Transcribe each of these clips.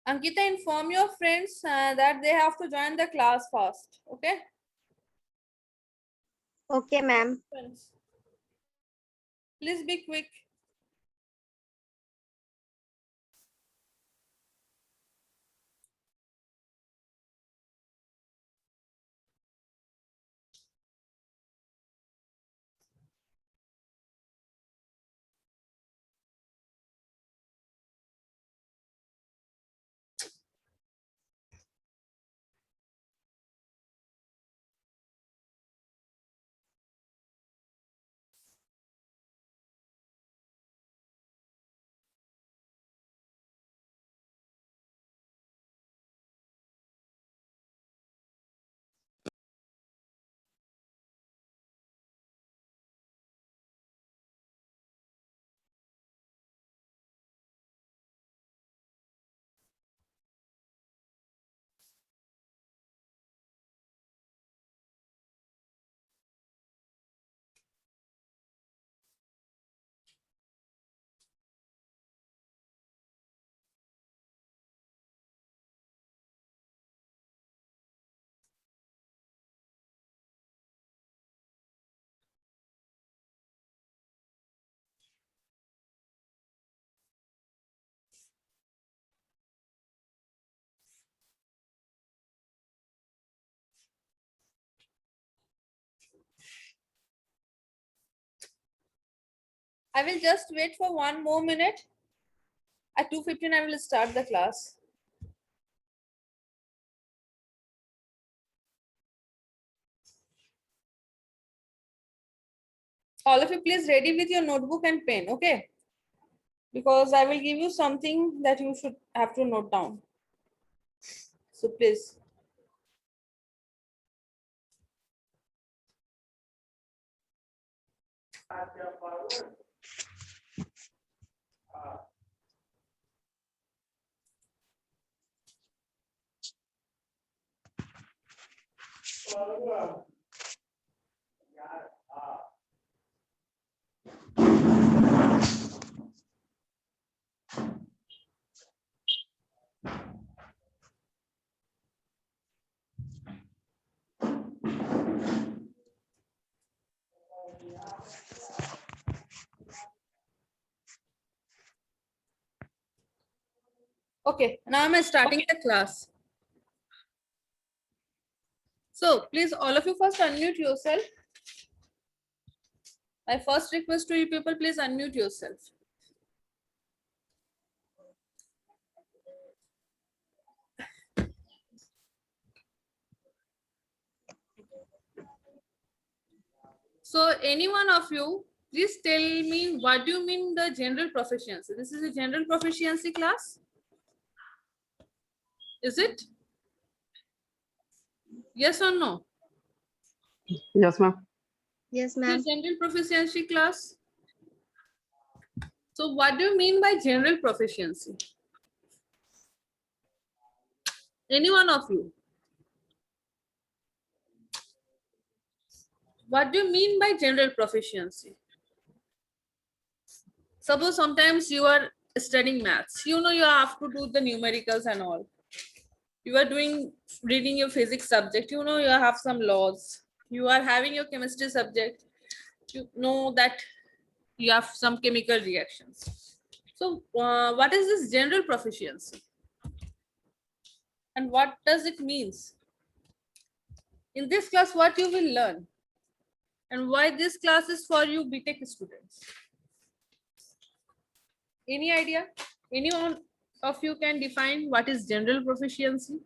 Ankita, inform your friends that they have to join the class fast. Okay? Okay, ma'am. Friends, please be quick. I will just wait for 1 more minute. At 2:15, I will start the class. All of you, please ready with your notebook and pen, okay? Because I will give you something that you should have to note down. So please. Okay, now I'm starting the class. So please, all of you first unmute yourself. My first request to you people, please unmute yourself. So any one of you, please tell me what do you mean the general proficiency? This is a general proficiency class? Is it? Yes or no? Yes, ma'am. Yes, The ma'am. general proficiency class. So what do you mean by general proficiency? Any one of you? What do you mean by general proficiency? Suppose sometimes you are studying maths. You know you have to do the numericals and all. You are reading your physics subject. You know you have some laws. You are having your chemistry subject. You know that you have some chemical reactions. So what is this general proficiency? And what does it means? In this class, what you will learn? And why this class is for you BTech students? Any idea? Anyone of you can define what is general proficiency?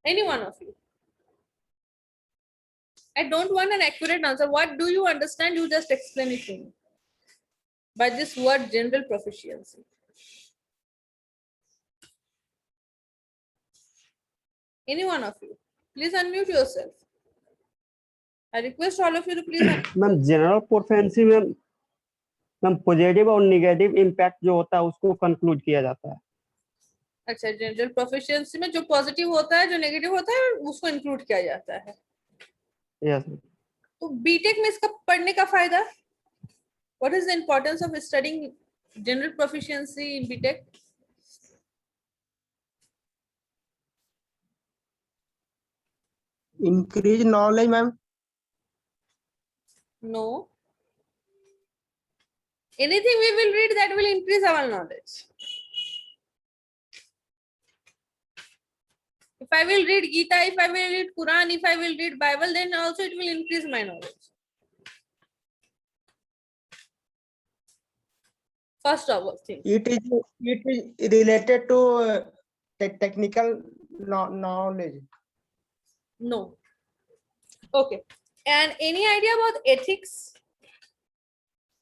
Any one of you? I don't want an accurate answer. What do you understand? You just explain it to me. By this word general proficiency. Any one of you? Please unmute yourself. I request all of you to please unmute. Ma'am general proficiency में ma'am positive और negative impact जो होता है उसको conclude किया जाता है. अच्छा, जनरल प्रोफिशिएंसी में जो पॉजिटिव होता है जो नेगेटिव होता है उसको इंक्लूड किया जाता है. यस. तो बीटेक में इसका पढ़ने का फायदा, what is the importance of studying general proficiency in BTech? increase knowledge, ma'am. No. Anything we will read that will increase our knowledge. If I will read Gita, if I will read Quran, if I will read Bible, then also it will increase my knowledge. First of all thing. It is related to technical knowledge. No. Okay. And any idea about ethics?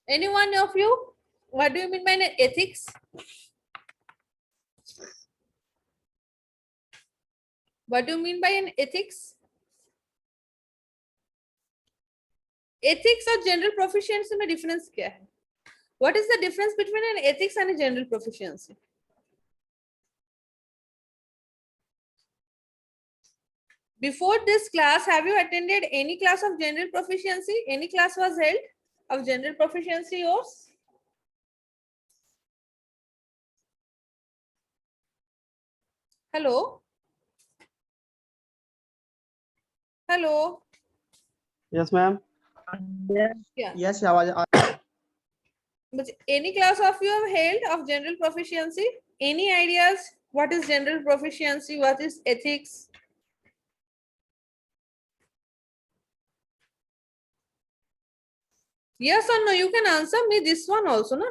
Any one of you? What do you mean by ethics? What do you mean by an ethics? Ethics और general proficiency में difference क्या है? What is the difference between an ethics and a general proficiency? Before this class, have you attended any class of general proficiency? Any class was held of general proficiency yours? Hello? Hello? Yes, ma'am. Yeah. Yes, आवाज But any class of you have held of general proficiency? Any ideas? What is general proficiency? What is ethics? Yes or no? You can answer me this one also, na?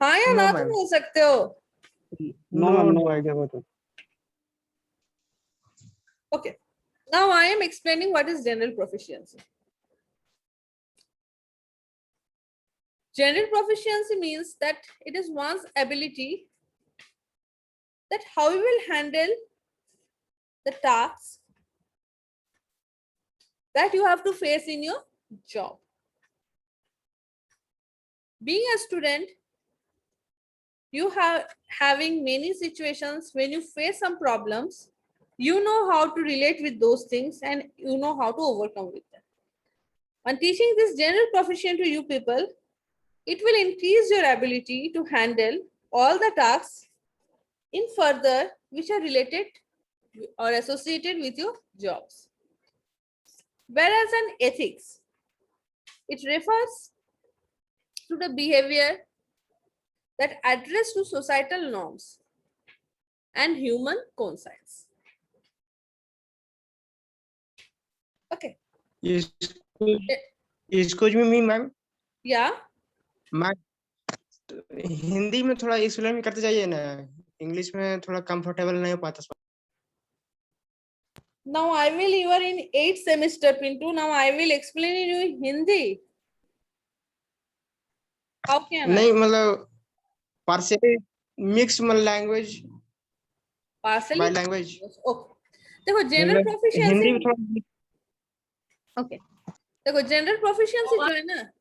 हाँ या No, ना तुम ma'am. बोल सकते हो. No, ma'am, no idea about it. Okay. Now I am explaining what is general proficiency. General proficiency means that it is one's ability that how you will handle the tasks that you have to face in your job. Being a student, you have having many situations when you face some problems, you know how to relate with those things and you know how to overcome with them. On teaching this general proficiency to you people, it will increase your ability to handle all the tasks in further which are related or associated with your jobs. Whereas an ethics, it refers to the behavior that address to societal norms and human conscience. Okay. Excuse me, ma'am. Yeah. मैं हिंदी में थोड़ा explain करते जाइए ना, English में थोड़ा comfortable नहीं हो पाता. Now I will, you are in 8th semester, Pintu. Now I will explain in you Hindi. How can नहीं I? मतलब partially mixed language Partially? by language. Okay. देखो general हिंदी proficiency. में थोड़ा Okay. देखो general proficiency जो है ना,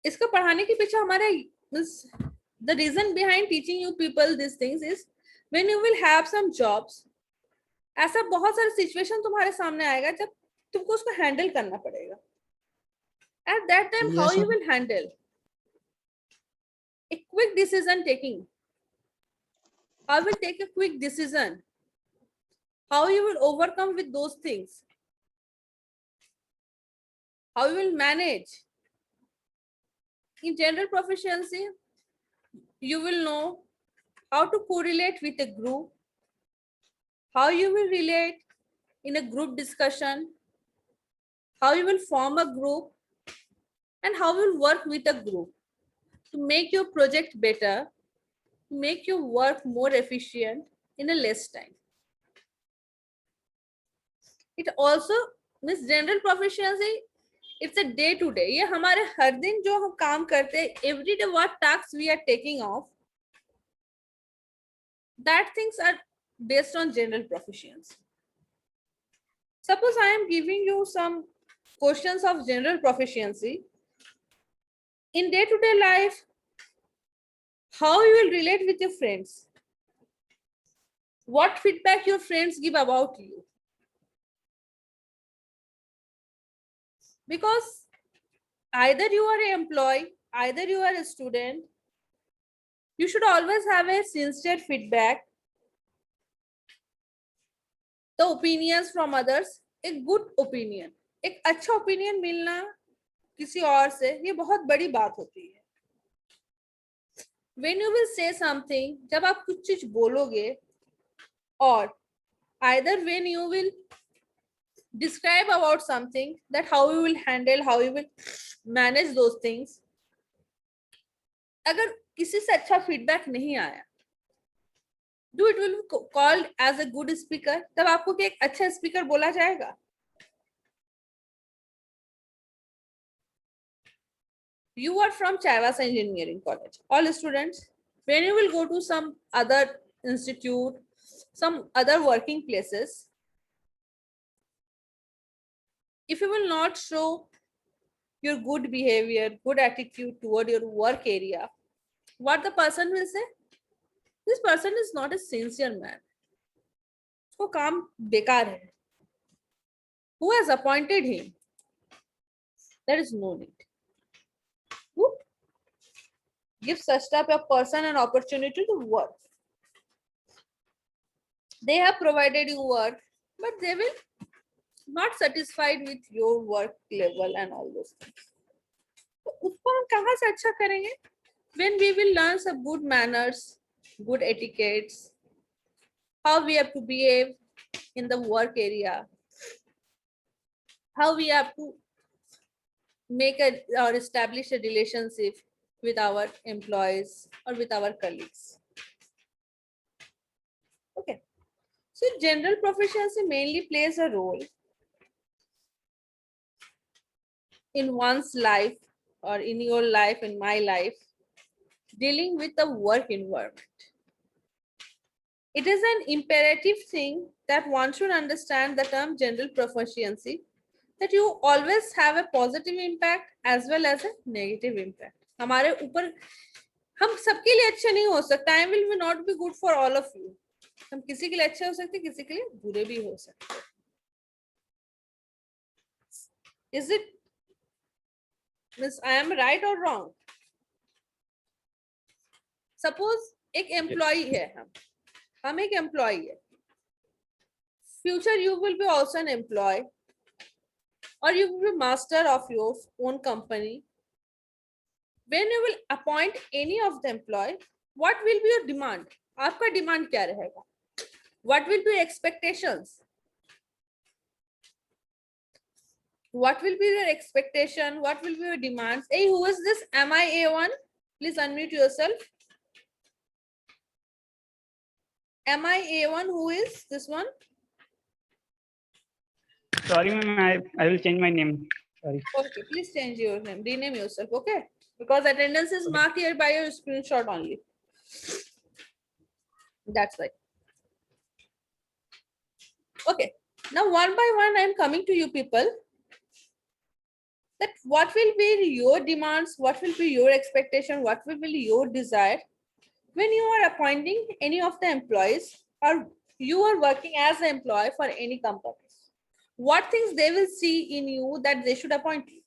इसको पढ़ाने के पीछे हमारे the reason behind teaching you people these things is when you will have some jobs, ऐसा बहुत सारे सिचुएशन तुम्हारे सामने आएगा जब तुमको उसको हैंडल करना पड़ेगा. At that time, how Yes, you ma'am. will handle a quick decision taking? How will take a quick decision? How you will overcome with those things? How you will manage? In general proficiency, you will know how to correlate with a group, how you will relate in a group discussion, how you will form a group, and how you will work with a group to make your project better, to make your work more efficient in a less time. It also means general proficiency, it's a day to day. ये हमारे हर दिन जो हम काम करते हैं, every day what tasks we are taking off, that things are based on general proficiency. Suppose I am giving you some questions of general proficiency. In day-to-day life, how you will relate with your friends? What feedback your friends give about you? Because either you are an employee, either you are a student, you should always have a sincere feedback. the opinions from others, a good opinion, एक अच्छा opinion मिलना किसी और से, ये बहुत बड़ी बात होती है. When you will say something, जब आप कुछ चीज बोलोगे, or either when you will describe about something, that how you will handle, how you will manage those things, अगर किसी से अच्छा फीडबैक नहीं आया, do it will be called as a good speaker, तब आपको क्या एक अच्छा स्पीकर बोला जाएगा? You are from Chaivasa Engineering College. All students, when you will go to some other institute, some other working places, if you will not show your good behavior, good attitude toward your work area, what the person will say? This person is not a sincere man. उसको काम बेकार है. Who has appointed him? There is no need. Who gives such type of person an opportunity to work? They have provided you work, but they will not satisfied with your work level and all those things. तो उसको हम कहाँ से अच्छा करेंगे? When we will learn some good manners, good etiquettes, how we have to behave in the work area, how we have to make a or establish a relationship with our employees or with our colleagues. Okay, so general proficiency mainly plays a role in one's life or in your life, in my life, dealing with the work environment. It is an imperative thing that one should understand the term general proficiency, that you always have a positive impact as well as a negative impact. हमारे ऊपर हम सबके लिए अच्छे नहीं हो सकते. Time will not be good for all of you. हम किसी के लिए अच्छे हो सकते, किसी के लिए बुरे भी हो सकते. Is it, Miss, I am right or wrong? Suppose एक employee है, हम एक employee है. Future you will be also an employee, or you will be master of your own company. When you will appoint any of the employee, what will be your demand? आपका demand क्या रहेगा? What will be your expectations? What will be your expectation? What will be your demands? Hey, who is this? Am I A1? Please unmute yourself. Am I A1? Who is this one? Sorry, ma'am. I will change my name. Sorry. Okay, please change your name. Rename yourself. Okay, because attendance is marked here by your screenshot only. That's right. Okay, now one by one, I'm coming to you people. That what will be your demands? What will be your expectation? What will be your desire when you are appointing any of the employees, or you are working as an employee for any company? What things they will see in you that they should appoint you?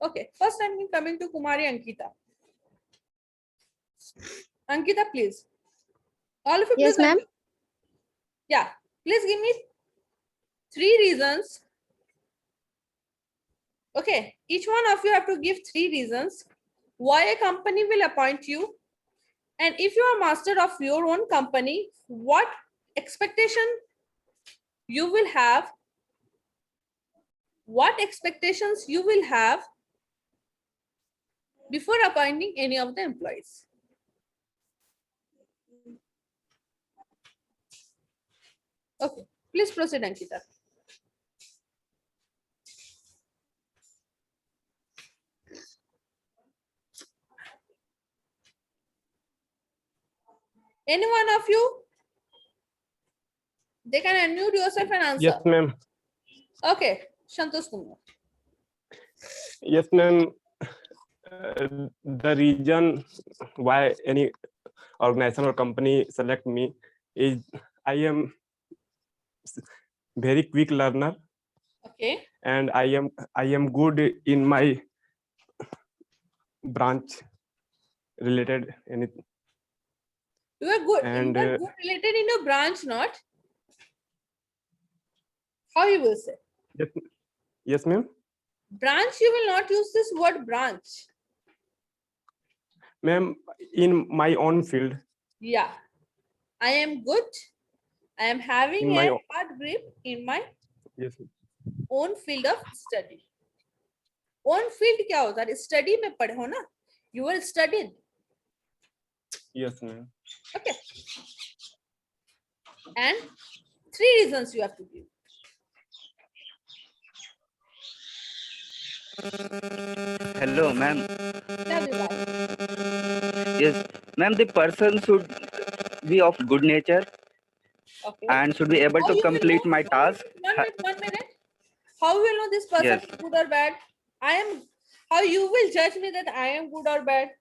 Okay, first I'm coming to Kumari Ankita. Ankita, please. All of you, Yes, please. ma'am. Yeah, please give me 3 reasons. Okay, each one of you have to give 3 reasons why a company will appoint you. And if you are master of your own company, what expectation you will have, what expectations you will have before appointing any of the employees. Okay, please proceed, Ankita. Any one of you? They can unmute yourself and answer. Yes, ma'am. Okay, Santosh Kumar. Yes, ma'am. The reason why any organization or company select me is I am very quick learner. Okay. And I am good in my branch related anything. You are good. And You are good related in your branch, not? How you will say? Yes, yes, ma'am. Branch, you will not use this word branch. Ma'am, in my own field, Yeah. I am good. I am having in my a hard grip in my yes, ma'am. own field of study. Own field क्या होता है? Study में पढ़े हो ना? You will studied. Yes, ma'am. Okay. And 3 reasons you have to give. Hello, ma'am. Tell me why. Yes, ma'am, the person should be of good nature Okay. and should be able How to you will complete know? my task. One minute. How will know this person Yes. is good or bad? I am. How you will judge me that I am good or bad?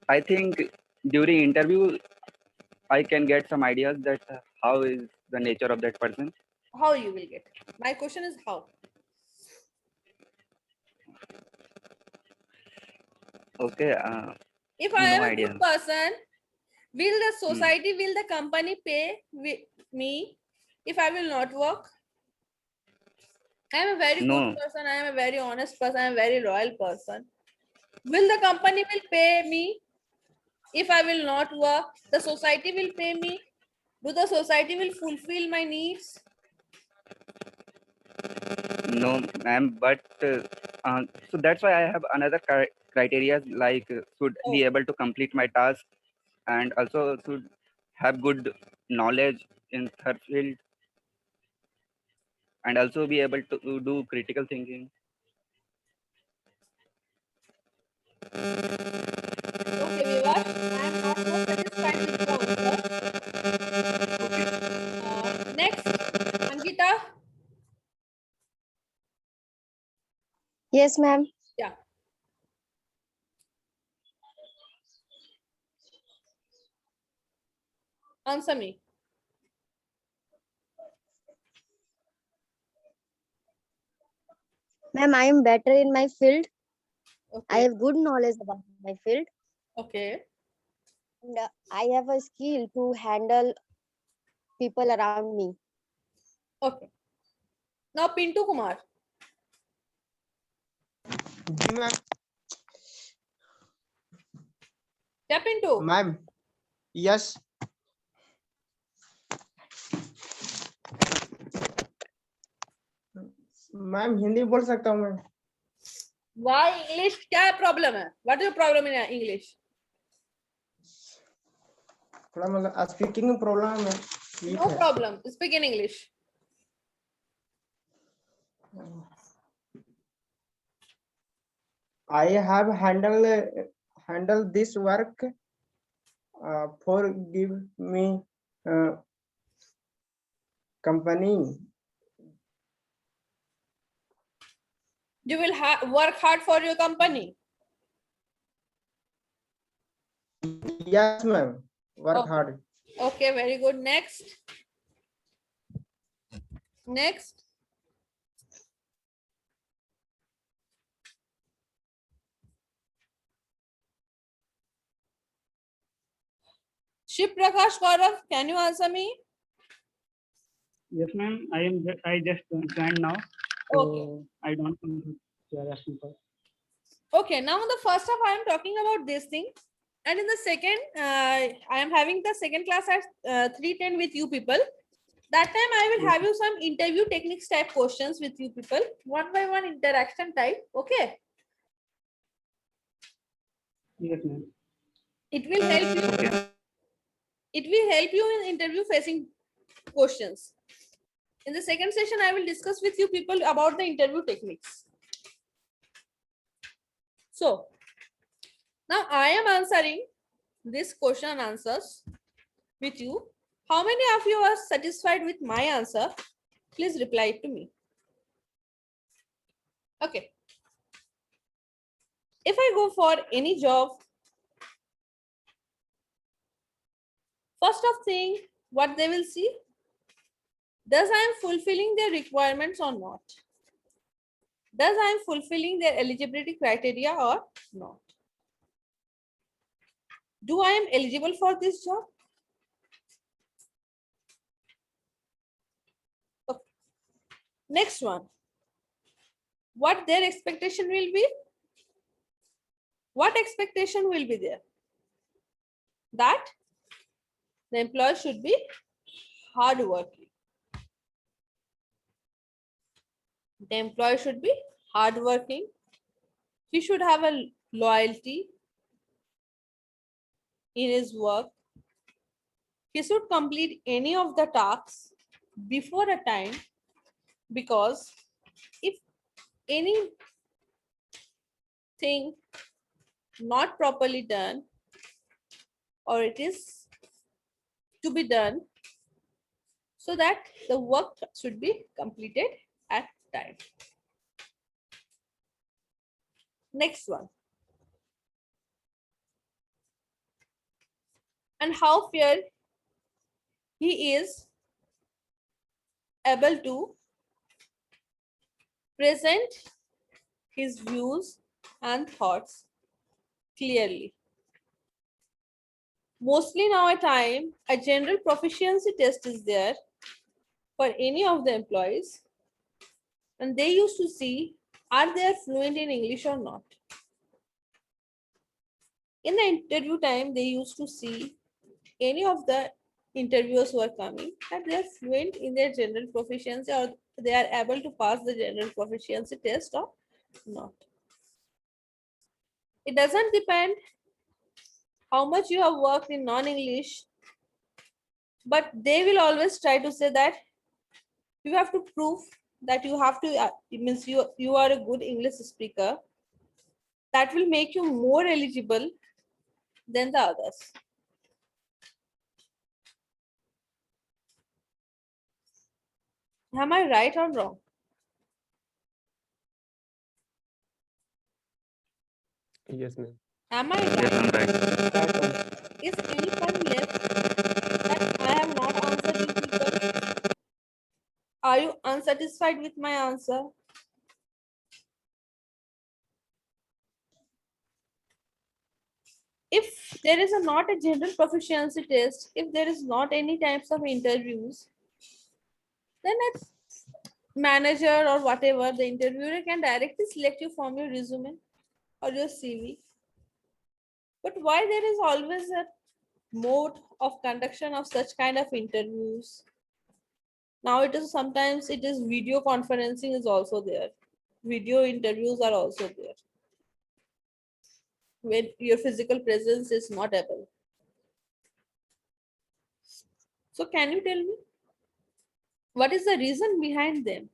I think during interview, I can get some ideas that how is the nature of that person. How you will get? My question is how. Okay. If I am No a idea. good person, will the society, will the company pay me if I will not work? I am a very No. good person. I am a very honest person. I am a very loyal person. Will the company will pay me if I will not work? The society will pay me. Do the society will fulfill my needs? No, ma'am. But so that's why I have another criteria like should be able to complete my task and also should have good knowledge in her field and also be able to do critical thinking. Okay, Vivash, I am not more satisfied with your answer. Next, Ankita. Yes, ma'am. Yeah. Answer me. Ma'am, I am better in my field. I Okay. have good knowledge about my field. Okay. And I have a skill to handle people around me. Okay. Now, Pintu Kumar. जी ma'am Yeah, Pintu. Ma'am yes ma'am Hindi बोल सकता हूँ मैं Why English? क्या problem है? What is your problem in English? थोड़ा मतलब speaking में प्रॉब्लम है ठीक No है problem. Speak in English. I have handled this work for give me company. You will work hard for your company. Yes, ma'am. Work Okay. hard. Okay, very good. Next. Next. Shiv Prakash Gaurav, can you answer me? Yes, ma'am. I just joined now, Okay. so I don't know what you are asking for. Okay, now the first half I am talking about this thing, and in the second, I am having the second class at 3:10 with you people. That time I will have you some interview techniques type questions with you people, one by one interaction type. Okay, Yes, ma'am. it will help you. It will help you in interview facing questions. In the second session, I will discuss with you people about the interview techniques. So now I am answering this question and answers with you. How many of you are satisfied with my answer? Please reply to me. Okay. If I go for any job, first of thing, what they will see, does I am fulfilling their requirements or not? Does I am fulfilling their eligibility criteria or not? Do I am eligible for this job? Next one. What their expectation will be? What expectation will be there? That the employee should be hardworking. The employee should be hardworking. He should have a loyalty in his work. He should complete any of the tasks before a time, because if anything not properly done or it is to be done, so that the work should be completed at time. Next one. And how fair he is able to present his views and thoughts clearly. Mostly now a time, a general proficiency test is there for any of the employees, and they used to see are they fluent in English or not. In the interview time, they used to see any of the interviewers who are coming that they are fluent in their general proficiency, or they are able to pass the general proficiency test or not. It doesn't depend how much you have worked in non-English, but they will always try to say that you have to prove that you have to, it means you are a good English speaker. That will make you more eligible than the others. Am I right or wrong? Yes, ma'am. Am I Yes, I'm right? right. Is anyone left that I have not answered you people? Are you unsatisfied with my answer? If there is not a general proficiency test, if there is not any types of interviews, then a manager or whatever, the interviewer can directly select you from your resume or your CV. But why there is always a mode of conduction of such kind of interviews? Now it is sometimes it is video conferencing is also there. Video interviews are also there, when your physical presence is not able. So can you tell me what is the reason behind them?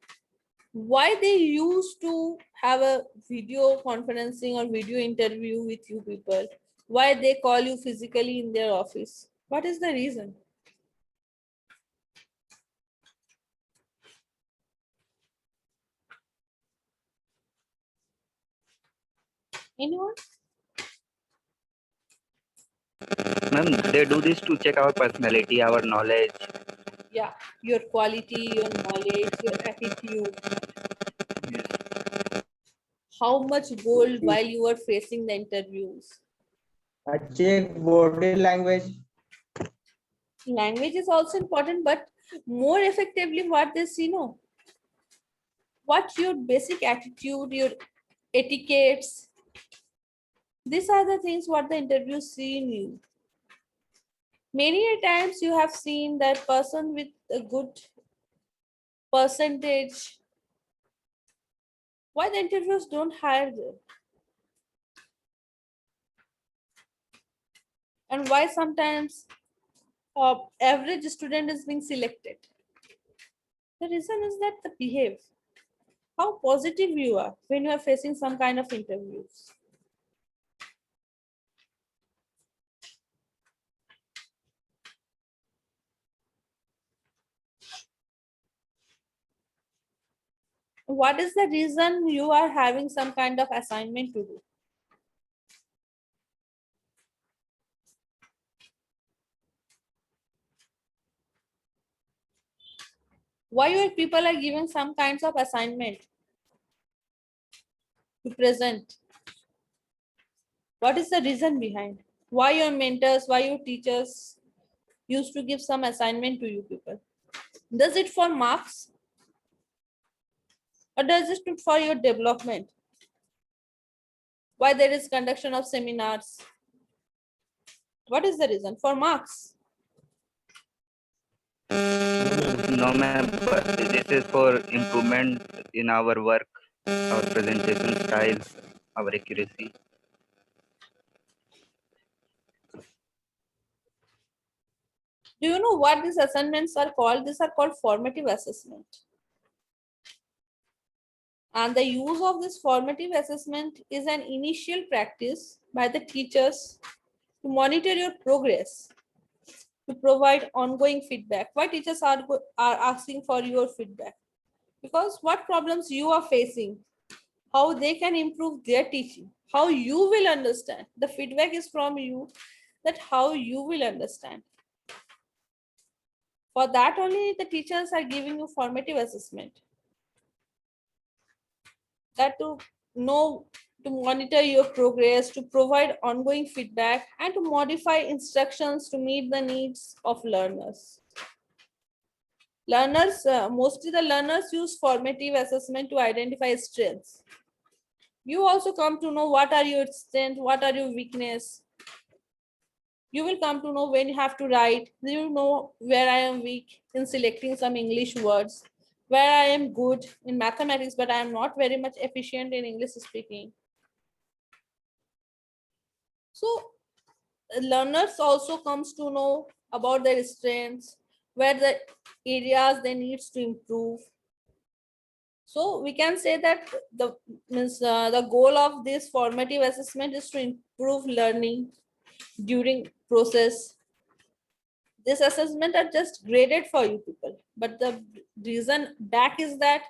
Why they used to have a video conferencing or video interview with you people? Why they call you physically in their office? What is the reason? Anyone? Ma'am, they do this to check our personality, our knowledge. Yeah, your quality, your knowledge, your attitude. How much gold while you were facing the interviews. Check body language. Language is also important, but more effectively what they see, no, what your basic attitude, your etiquettes, these are the things what the interviews see in you. Many a times you have seen that person with a good percentage, why the interviewers don't hire them, and why sometimes average student is being selected. The reason is that the behave, how positive you are when you are facing some kind of interviews. What is the reason you are having some kind of assignment to do? Why your people are giving some kinds of assignment to present? What is the reason behind? Why your mentors, why your teachers used to give some assignment to you people? Does it for marks? Or does it do for your development? Why there is conduction of seminars? What is the reason? For marks? No, ma'am, but this is for improvement in our work, our presentation style, our accuracy. Do you know what these assignments are called? These are called formative assessment. And the use of this formative assessment is an initial practice by the teachers to monitor your progress, to provide ongoing feedback. Why teachers are asking for your feedback? Because what problems you are facing, how they can improve their teaching, how you will understand. The feedback is from you, that how you will understand. For that only the teachers are giving you formative assessment. That to know, to monitor your progress, to provide ongoing feedback, and to modify instructions to meet the needs of learners. Mostly the learners use formative assessment to identify strengths. You also come to know what are your strengths, what are your weakness. You will come to know when you have to write. You know where I am weak in selecting some English words, where I am good in mathematics, but I am not very much efficient in English speaking. So learners also comes to know about their strengths, where the areas they needs to improve. So we can say that the goal of this formative assessment is to improve learning during process. This assessment are just graded for you people, but the reason back is that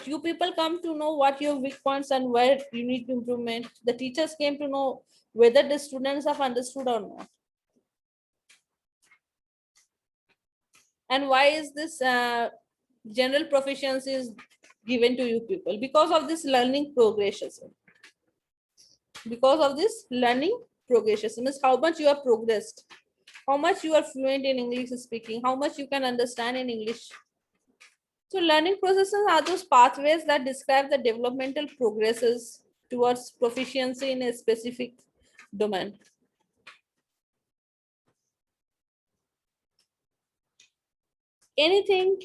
you people come to know what your weak points and where you need improvement. The teachers came to know whether the students have understood or not. And why is this general proficiency is given to you people? Because of this learning progression. Because of this learning progression means how much you have progressed, how much you are fluent in English speaking, how much you can understand in English. So learning processes are those pathways that describe the developmental progresses towards proficiency in a specific domain. Anything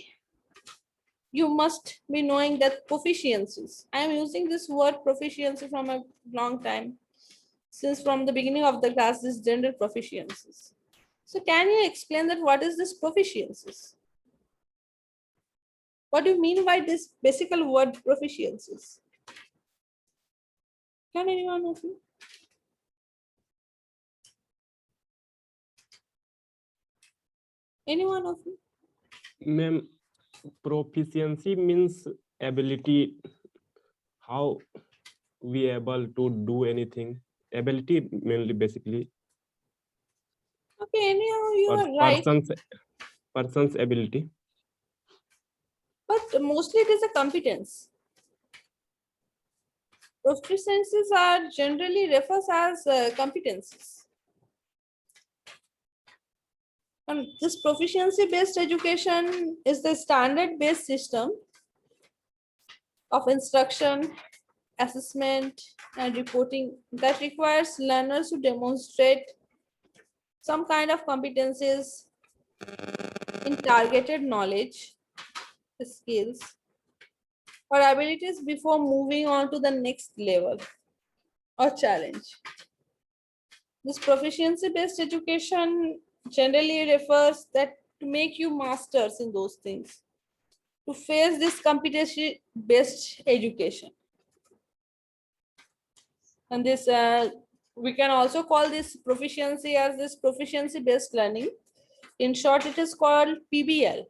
you must be knowing that proficiencies. I am using this word proficiency from a long time, since from the beginning of the class, this general proficiencies. So can you explain that what is this proficiencies? What do you mean by this basic word proficiencies? Can anyone of you? Anyone of you? Ma'am, proficiency means ability, how we able to do anything. Ability mainly basically. Okay, anyhow, you are right. Person's ability. But mostly it is a competence. Proficiencies are generally refers as competencies. And this proficiency-based education is the standard-based system of instruction, assessment, and reporting that requires learners to demonstrate some kind of competencies in targeted knowledge, skills, or abilities before moving on to the next level or challenge. This proficiency-based education generally refers that to make you masters in those things, to face this competency-based education. And this we can also call this proficiency as this proficiency-based learning. In short, it is called PBL.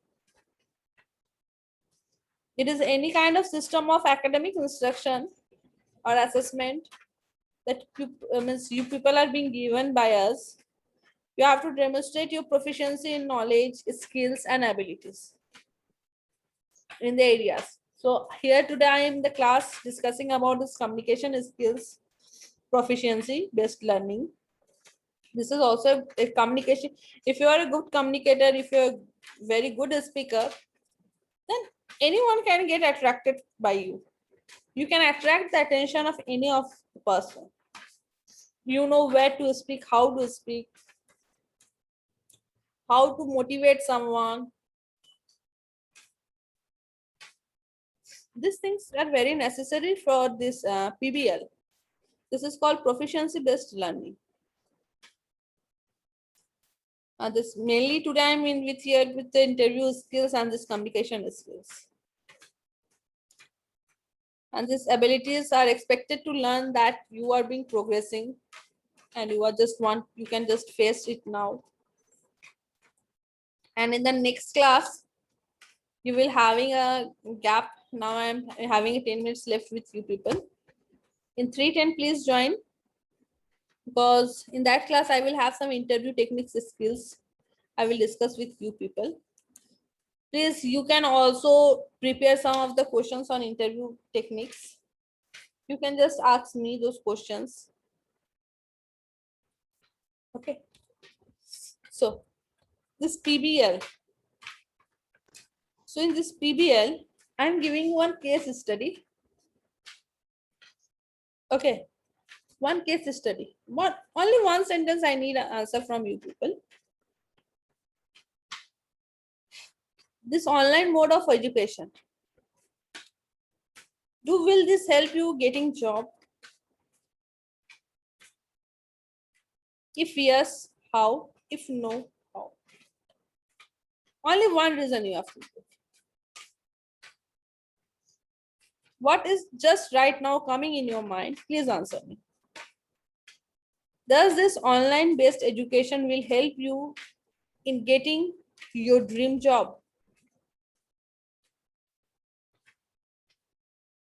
It is any kind of system of academic instruction or assessment that means you people are being given by us. You have to demonstrate your proficiency in knowledge, skills, and abilities in the areas. So here today I am in the class discussing about this communication skills, proficiency based learning. This is also a communication. If you are a good communicator, if you're a very good speaker, then anyone can get attracted by you. You can attract the attention of any of the person. You know where to speak, how to speak, how to motivate someone. These things are very necessary for this PBL. This is called proficiency based learning. This mainly today I'm in with here with the interview skills and this communication skills. And these abilities are expected to learn that you are being progressing and you can just face it now. And in the next class, you will having a gap. Now I'm having 10 minutes left with you people. In 3:10, please join, because in that class I will have some interview techniques skills I will discuss with you people. Please, you can also prepare some of the questions on interview techniques. You can just ask me those questions. Okay. So this PBL. So in this PBL, I'm giving one case study. Okay. One case study. Only one sentence I need an answer from you people. This online mode of education. Will this help you getting job? If yes, how? If no, how? Only one reason you have to give. What is just right now coming in your mind? Please answer me. Does this online based education will help you in getting your dream job?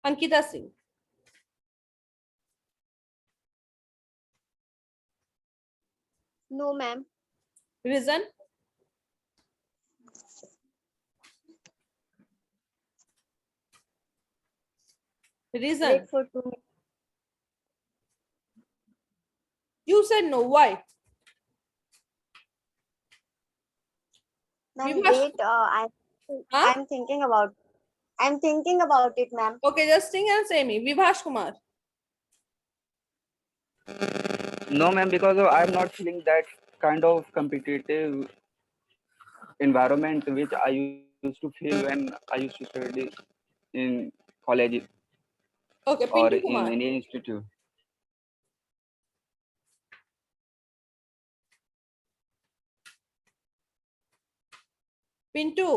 Ankita Singh. No, ma'am. Reason? Reason? Wait for 2 minutes. You said no. Why? Ma'am, Vivash- wait. Huh? I'm thinking about. I'm thinking about it, ma'am. Okay, just think and say me. Vibhash Kumar. No, ma'am, because I'm not feeling that kind of competitive environment which I used to feel when I used to study in college Okay, or Pintu in Kumar. any institute. Pintu.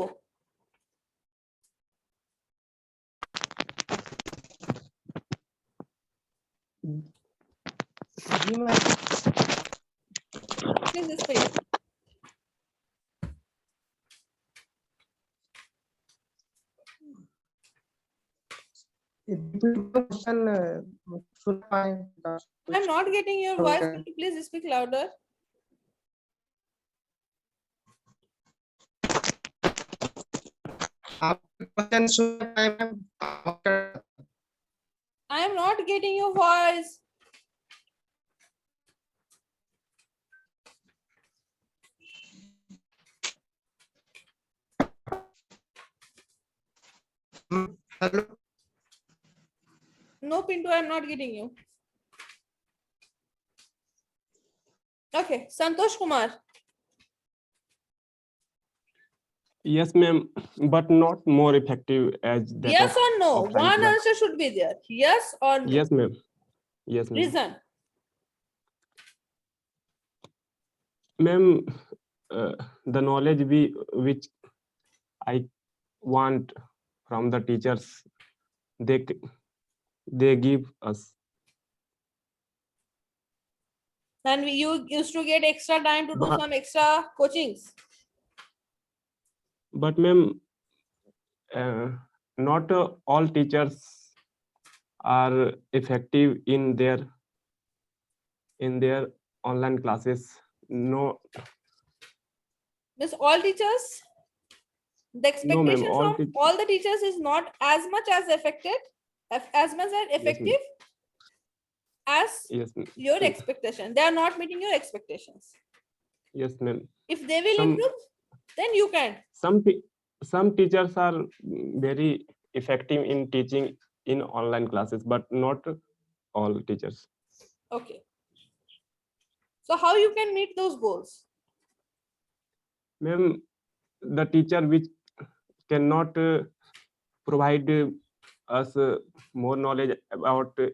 जी मैं Please speak. Question सुन पाए I'm not getting your voice. Okay. Could you please speak louder? आप question सुन पाए ma'am I am not getting your voice. Hello No, Pintu, I am not getting you. Okay, Santosh Kumar. Yes, ma'am, but not more effective as that Yes of or no? offline One class. answer should be there. Yes or no? Yes, ma'am. Yes, ma'am. Reason? Ma'am, the knowledge which I want from the teachers, they give us. And you used to get extra time to do But- some extra coachings. But ma'am, not all teachers are effective in their online classes. No, This all teachers, the No, ma'am, expectation all from all the teachers is not as much as as much as effective as yes, ma'am. your expectation. They are not meeting your expectations. Yes, ma'am. If they will Some- improve, then you can. some teachers are very effective in teaching in online classes, but not all teachers. Okay. So how you can meet those goals? Ma'am, the teacher which cannot provide us more knowledge about her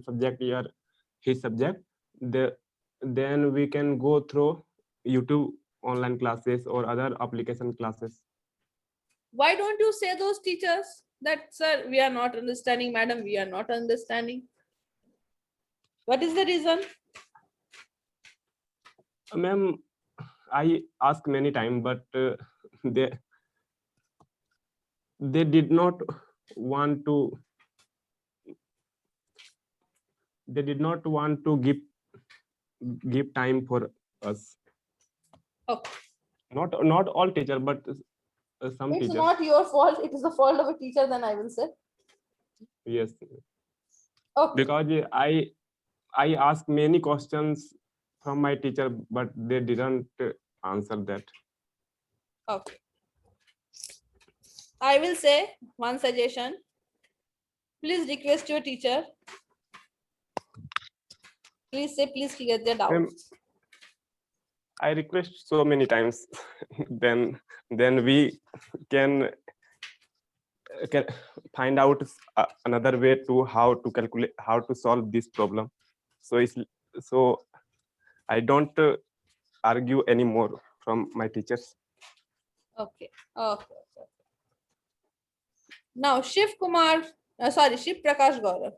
subject or his subject, then we can go through YouTube online classes or other application classes. Why don't you say those teachers that, sir, we are not understanding, madam, we are not understanding? What is the reason? Ma'am, I asked many times, but they did not want to. They did not want to give time for us. Okay. Not all teachers, but some It's teachers. not your fault. It is the fault of a teacher, then I will say. Yes, Okay. because I asked many questions from my teacher, but they didn't answer that. Okay. I will say one suggestion. Please request your teacher. Please say, please clear their Ma'am, doubts. I request so many times. then we can find out another way to how to calculate, how to solve this problem. So I don't argue anymore from my teachers. Okay. Okay. Now, Shiv Prakash Gaurav.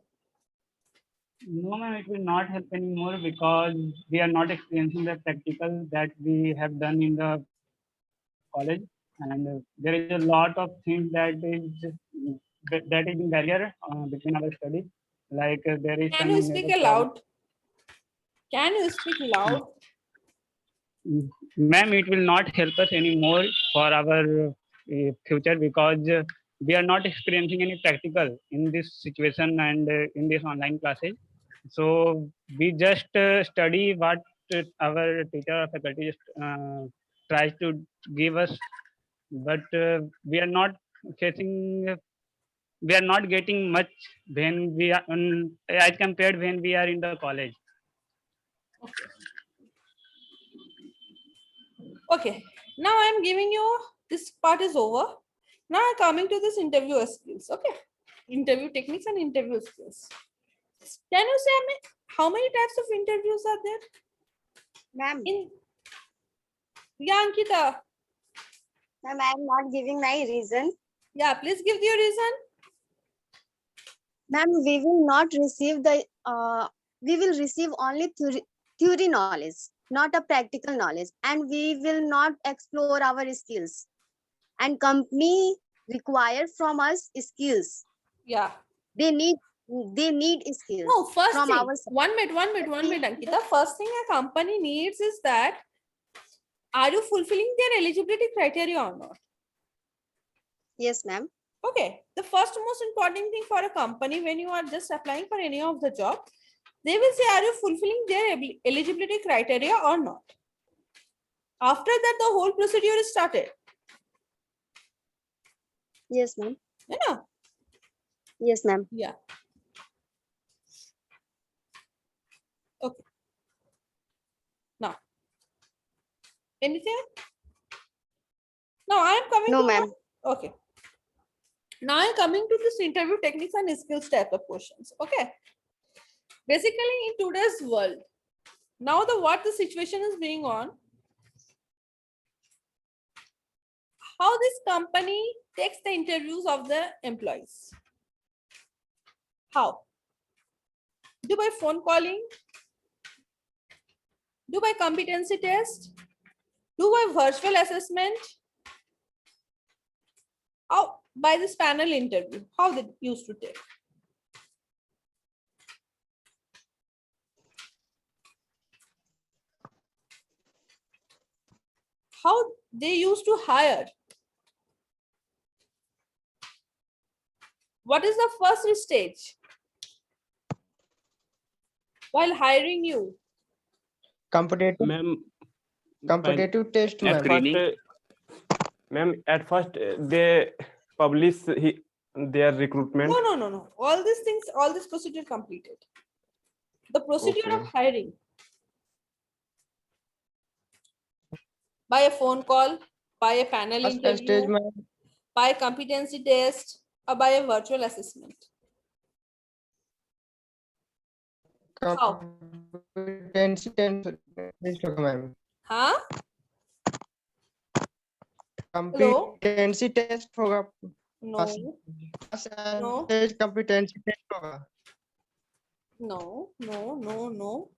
No, ma'am, it will not help anymore because we are not experiencing the practical that we have done in the college, and there is a lot of things that is in barrier between our studies. Like there is Can you speak aloud? Can you speak loud? Ma'am, it will not help us anymore for our future because we are not experiencing any practical in this situation and in this online classes. So we just study what our teacher or faculty just tries to give us, but we are not facing. We are not getting much when we are as compared when we are in the college. Okay. Now I'm giving you, this part is over. Now I'm coming to this interview skills. Okay. Interview techniques and interview skills. Can you say me how many types of interviews are there? Ma'am, Yeah, Ankita. ma'am, I am not giving my reason. Yeah, please give your reason. Ma'am, we will not receive the, we will receive only theory knowledge, not a practical knowledge, and we will not explore our skills. And company require from us skills. Yeah. They need skills. No, first from thing, our one minute, Ankita. First thing a company needs is that, are you fulfilling their eligibility criteria or not? Yes, ma'am. Okay. The first most important thing for a company when you are just applying for any of the job, they will say, are you fulfilling their eligibility criteria or not? After that, the whole procedure is started. Yes, ma'am. Yeah. Yes, ma'am. Yeah. Okay. Now, anything? Now I am coming No, to ma'am. okay. Now I'm coming to this interview techniques and skills type of questions. Okay. Basically, in today's world, now what the situation is being on, how this company takes the interviews of the employees. How? Do by phone calling? Do by competency test? Do by virtual assessment? How? By this panel interview? How they used to take? How they used to hire? What is the first stage while hiring you? Competitive Ma'am, test, at ma'am. first, Ma'am, at first they publish their recruitment. No. All these things, all this procedure completed. The procedure of Okay. hiring by a phone call, by a panel First stage interview, में by a competency test, or by a virtual assessment. How? competency test होगा ma'am. Huh? competency test होगा. No, First No. stage competency test होगा. no.